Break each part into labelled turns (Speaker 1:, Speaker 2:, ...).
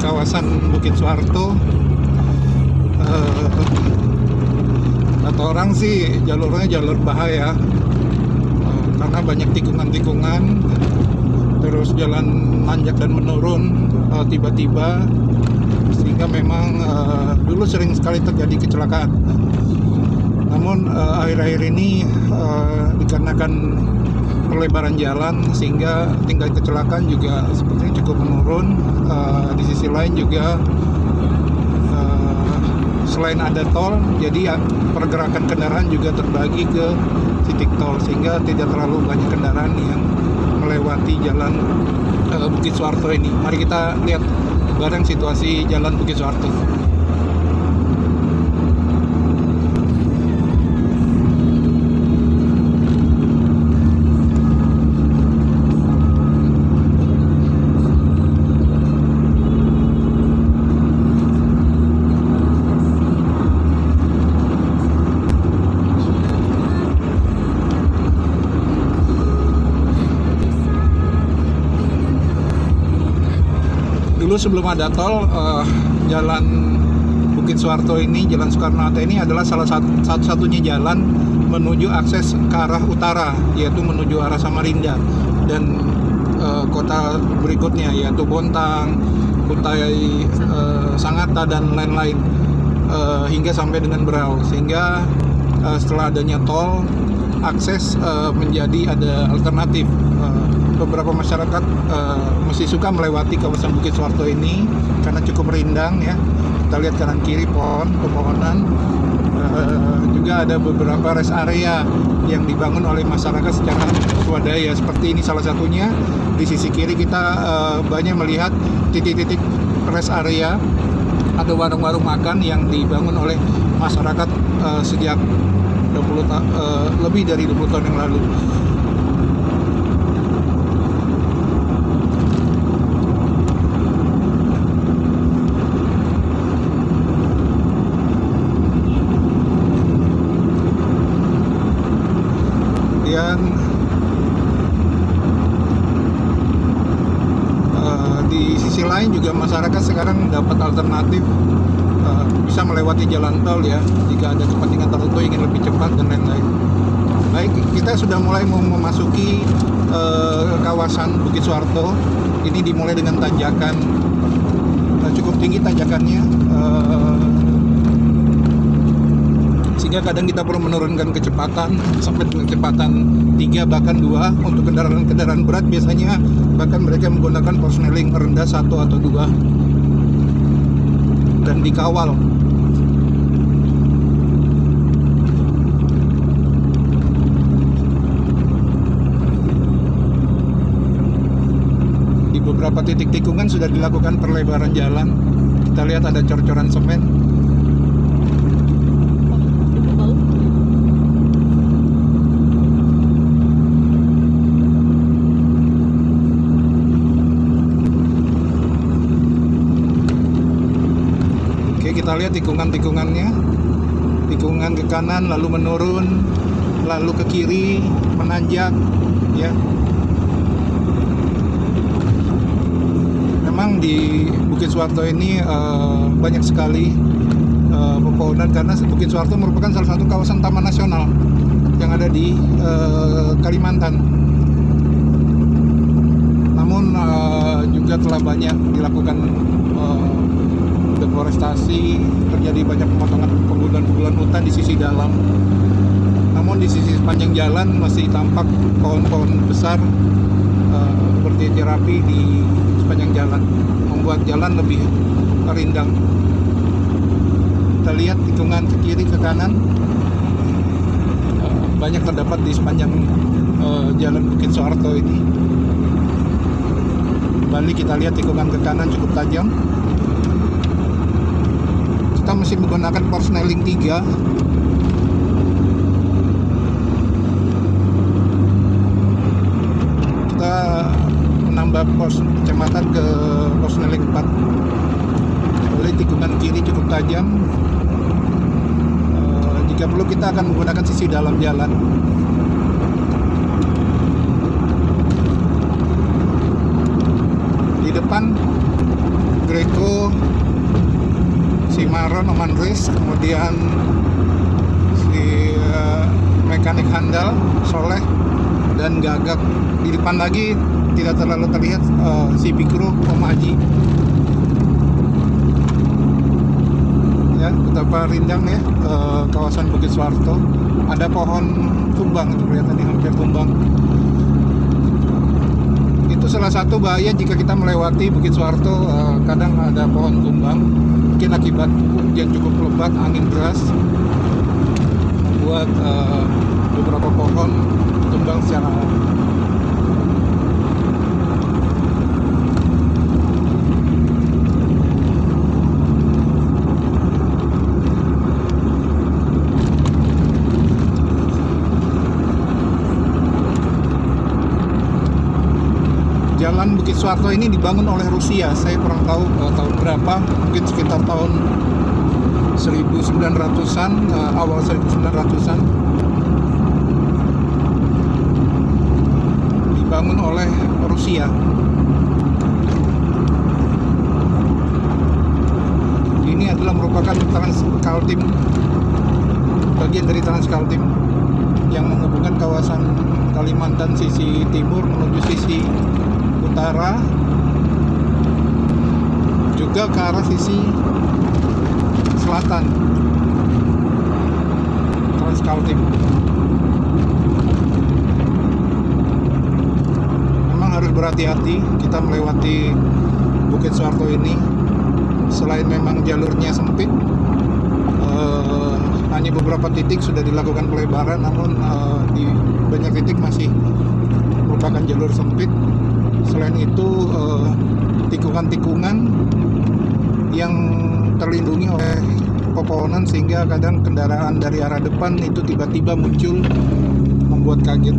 Speaker 1: kawasan Bukit Suharto. Kata orang sih jalurnya jalur bahaya, karena banyak tikungan-tikungan, terus jalan nanjak dan menurun tiba-tiba, sehingga memang dulu sering sekali terjadi kecelakaan. Namun akhir-akhir ini dikarenakan perlebaran jalan sehingga tingkat kecelakaan juga sepertinya cukup menurun. Di sisi lain juga selain ada tol, jadi pergerakan kendaraan juga terbagi ke titik tol, sehingga tidak terlalu banyak kendaraan yang melewati jalan Bukit Suharto ini. Mari kita lihat bareng situasi jalan Bukit Suharto. Dulu sebelum ada tol, jalan Bukit Suharto ini, Jalan Soekarno-Hatta ini adalah salah satu-satunya jalan menuju akses ke arah utara, yaitu menuju arah Samarinda dan kota berikutnya, yaitu Bontang, Kutai, Sangatta dan lain-lain, hingga sampai dengan Berau. Sehingga setelah adanya tol, akses menjadi ada alternatif. Beberapa masyarakat masih suka melewati kawasan Bukit Suharto ini karena cukup rindang ya. Kita lihat kanan kiri pepohonan. Juga ada beberapa rest area yang dibangun oleh masyarakat secara swadaya. Seperti ini salah satunya. Di sisi kiri kita banyak melihat titik-titik rest area. Ada warung-warung makan yang dibangun oleh masyarakat sejak lebih dari 20 tahun yang lalu. Kemudian di sisi lain juga masyarakat sekarang dapat alternatif, bisa melewati jalan tol ya, jika ada kepentingan tertentu ingin lebih cepat dan lain-lain. Baik, kita sudah mulai memasuki kawasan Bukit Suharto. Ini dimulai dengan tanjakan cukup tinggi tanjakannya, sehingga kadang kita perlu menurunkan kecepatan sampai dengan kecepatan 3 bahkan 2. Untuk kendaraan berat biasanya bahkan mereka menggunakan persneling rendah 1 atau 2 dan dikawal. Di beberapa titik tikungan sudah dilakukan perlebaran jalan. Kita lihat ada cor-coran semen. Kita lihat tikungan-tikungannya, tikungan ke kanan lalu menurun, lalu ke kiri menanjak ya. Memang di Bukit Suharto ini banyak sekali pepohonan, karena Bukit Suharto merupakan salah satu kawasan taman nasional yang ada di Kalimantan. Namun juga telah banyak dilakukan deforestasi, terjadi banyak pemotongan penggundulan hutan di sisi dalam. Namun di sisi sepanjang jalan masih tampak pohon-pohon besar berdiri rapi di sepanjang jalan, membuat jalan lebih rindang. Kita lihat tikungan ke kiri ke kanan banyak terdapat di sepanjang jalan Bukit Suharto ini. Kembali kita lihat tikungan ke kanan cukup tajam. Kita masih menggunakan persneling 3. Kita menambah pos kecepatan ke persneling 4. Oleh tikungan kiri cukup tajam. Jika perlu kita akan menggunakan sisi dalam jalan. Di depan Greko, si Maron Omanris, kemudian si mekanik handal Soleh, dan Gagak. Di depan lagi tidak terlalu terlihat si Bikru Om Haji. Ya, betapa rindang ya kawasan Bukit Suharto. Ada pohon tumbang, kelihatan tadi hampir tumbang. Itu salah satu bahaya jika kita melewati Bukit Suharto. Kadang ada pohon tumbang, mungkin akibat hujan cukup lebat, angin deras, membuat beberapa pohon tumbang secara alami. Jalan Bukit Suharto ini dibangun oleh Rusia. Saya kurang tahu tahun berapa, mungkin sekitar tahun 1900-an, awal 1900-an. Dibangun oleh Rusia. Ini adalah merupakan Transkaltim, bagian dari Transkaltim yang menghubungkan kawasan Kalimantan sisi timur menuju sisi utara, juga ke arah sisi selatan. Transkaltim memang harus berhati-hati kita melewati Bukit Suharto ini. Selain memang jalurnya sempit, hanya beberapa titik sudah dilakukan pelebaran, namun di banyak titik masih merupakan jalur sempit. Selain itu tikungan-tikungan yang terlindungi oleh pepohonan, sehingga kadang kendaraan dari arah depan itu tiba-tiba muncul, membuat kaget.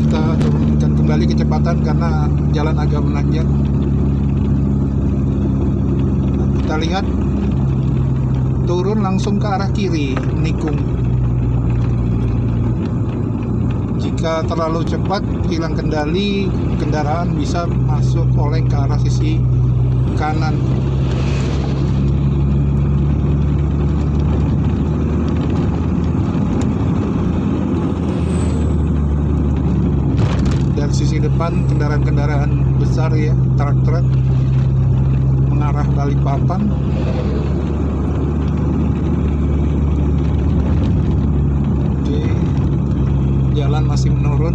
Speaker 1: Kita turunkan kembali kecepatan karena jalan agak menanjak. Kita lihat turun langsung ke arah kiri, menikung. Jika terlalu cepat, hilang kendali, kendaraan bisa masuk oleng ke arah sisi kanan. Dari sisi depan kendaraan-kendaraan besar ya, truk-truk mengarah Balikpapan. Jalan masih menurun,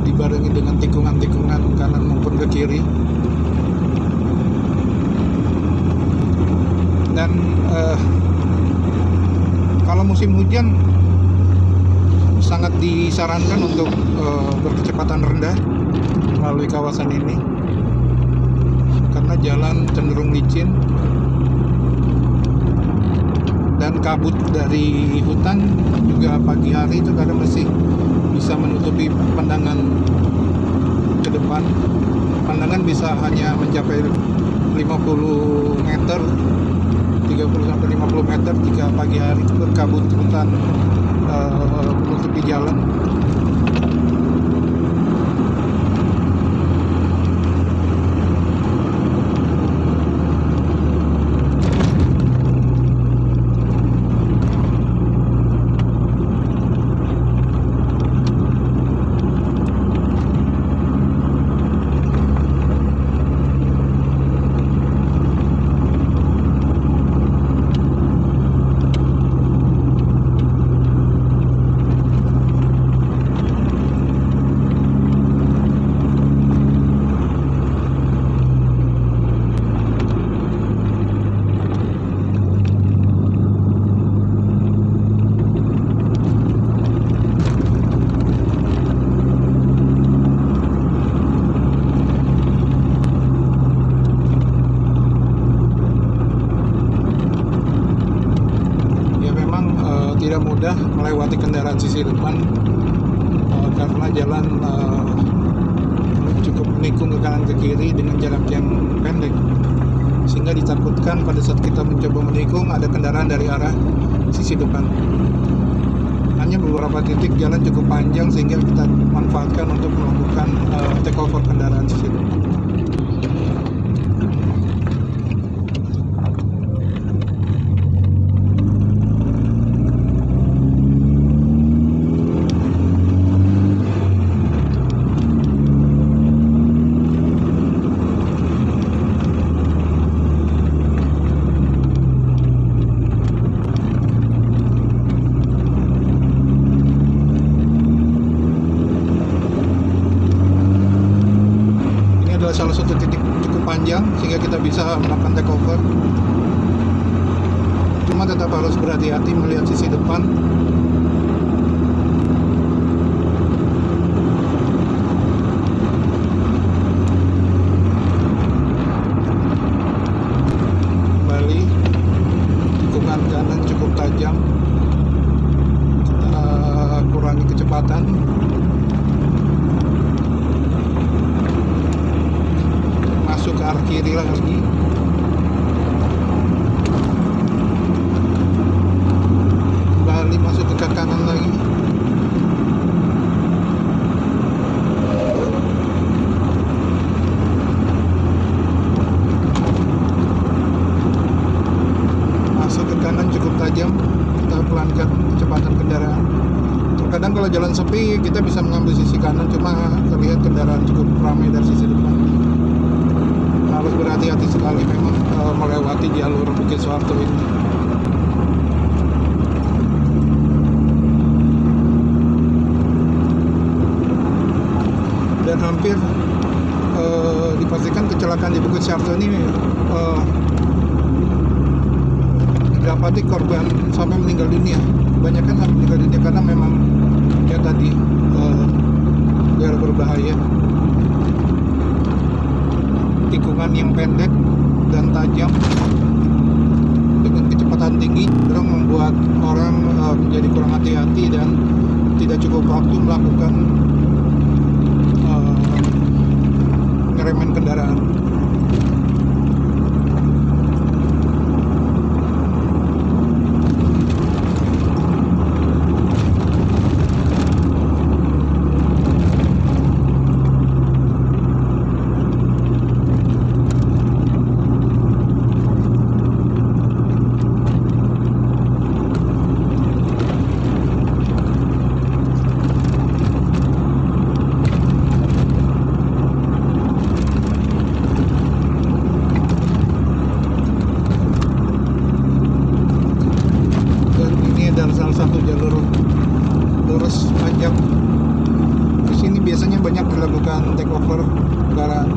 Speaker 1: dibarengi dengan tikungan-tikungan kanan maupun ke kiri. Dan kalau musim hujan sangat disarankan untuk berkecepatan rendah melalui kawasan ini, karena jalan cenderung licin dan kabut dari hutan. Juga pagi hari itu kadang masih bisa menutupi pandangan ke depan. Pandangan bisa hanya mencapai 50 meter, 30-50 meter jika pagi hari berkabut hutan menutupi jalan. Tidak mudah melewati kendaraan sisi depan karena jalan cukup menikung ke kanan ke kiri dengan jarak yang pendek, sehingga ditakutkan pada saat kita mencoba menikung ada kendaraan dari arah sisi depan. hanya beberapa titik jalan cukup panjang sehingga kita manfaatkan untuk melakukan take over kendaraan sisi depan. Salah satu titik cukup panjang sehingga kita bisa melakukan take over. Cuma tetap harus berhati-hati melihat sisi depan. Kembali tikungan kanan cukup tajam, kita kurangi kecepatan. Masuk ke arah kiri lagi. Kembali masuk ke kanan lagi. Masuk ke kanan cukup tajam, kita pelankan kecepatan kendaraan. Terkadang kalau jalan sepi kita bisa mengambil sisi kanan, cuma terlihat kendaraan cukup ramai dari sisi depan. Harus berhati-hati sekali memang melewati jalur Bukit Suharto ini. Dan hampir dipastikan kecelakaan di Bukit Suharto ini didapati korban sampai meninggal dunia. Kebanyakan sampai meninggal dunia karena memang ya tadi jalur berbahaya. Tikungan yang pendek dan tajam dengan kecepatan tinggi cenderung membuat orang menjadi kurang hati-hati dan tidak cukup waktu melakukan ngeremen kendaraan. Salah satu jalur lurus panjang. Di sini biasanya banyak dilakukan take over kendaraan.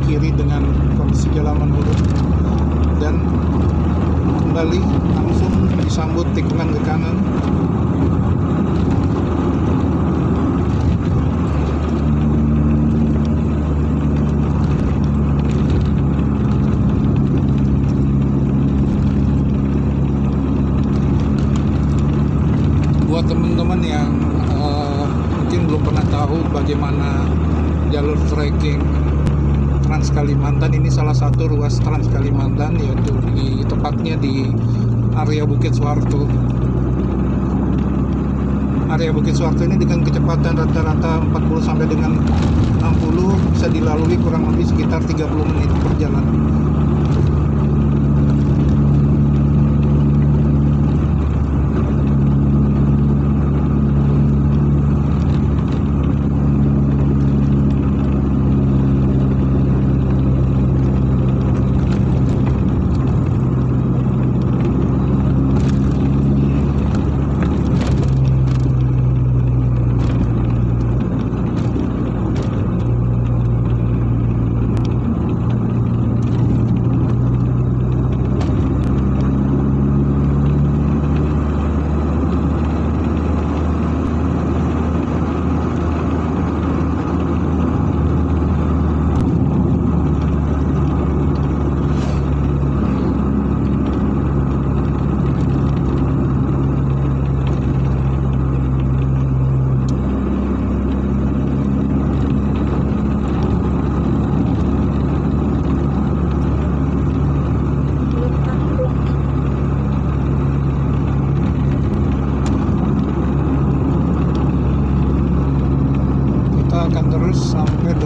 Speaker 1: Kiri dengan kondisi jalan menurun dan kembali langsung disambut tikungan ke kanan. Buat teman-teman yang mungkin belum pernah tahu bagaimana jalur trekking Trans Kalimantan, ini salah satu ruas Trans Kalimantan, yaitu tepatnya di area Bukit Suharto. Area Bukit Suharto ini dengan kecepatan rata-rata 40 sampai dengan 60 bisa dilalui kurang lebih sekitar 30 menit perjalanan.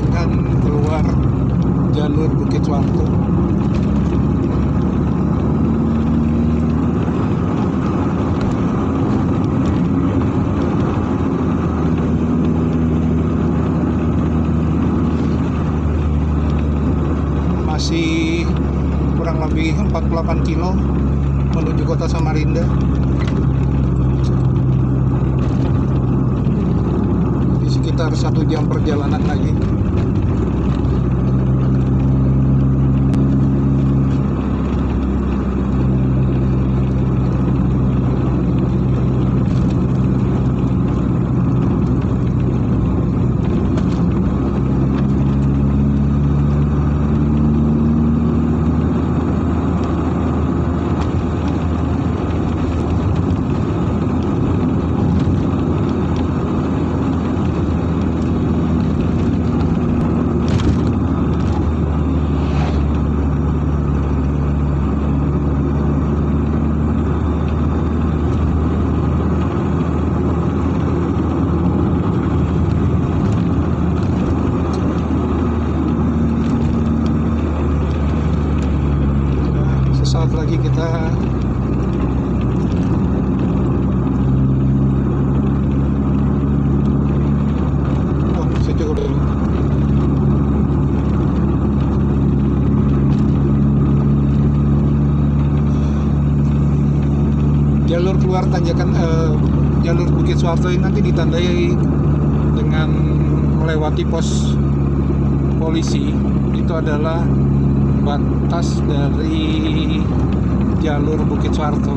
Speaker 1: dengan keluar jalur Bukit Suharto. Masih kurang lebih 48 kilo menuju kota Samarinda. Di sekitar 1 jam perjalanan lagi. Sesaat lagi kita saya cukup dulu. Jalur keluar tanjakan jalur Bukit Suharto ini nanti ditandai dengan melewati pos polisi. Itu adalah batas dari jalur Bukit Suharto.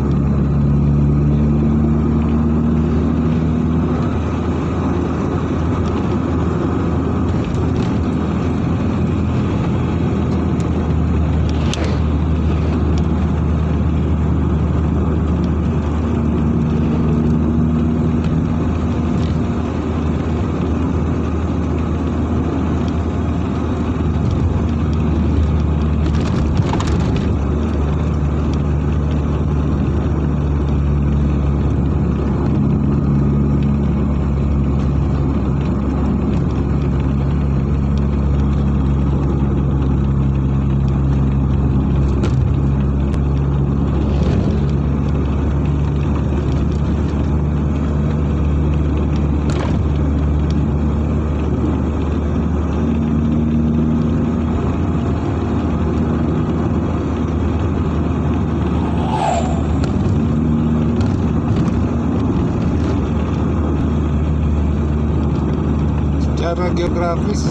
Speaker 1: Secara geografis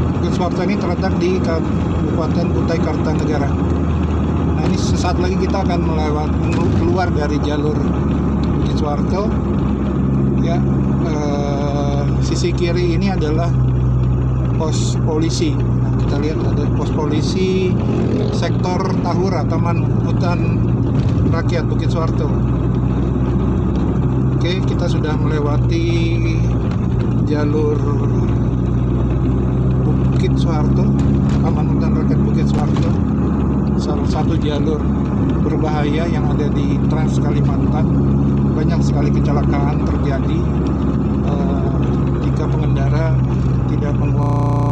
Speaker 1: Bukit Suharto ini terletak di Kabupaten Kutai Kartanegara. Nah, ini sesaat lagi kita akan keluar dari jalur Bukit Suharto. Ya, sisi kiri ini adalah pos polisi. Nah, kita lihat ada pos polisi sektor Tahura, Taman Hutan Rakyat Bukit Suharto. Oke, kita sudah melewati jalur Bukit Suharto, Taman Hutan Rakyat Bukit Suharto. Salah satu jalur berbahaya yang ada di Trans Kalimantan. Banyak sekali kecelakaan terjadi jika pengendara tidak menguasai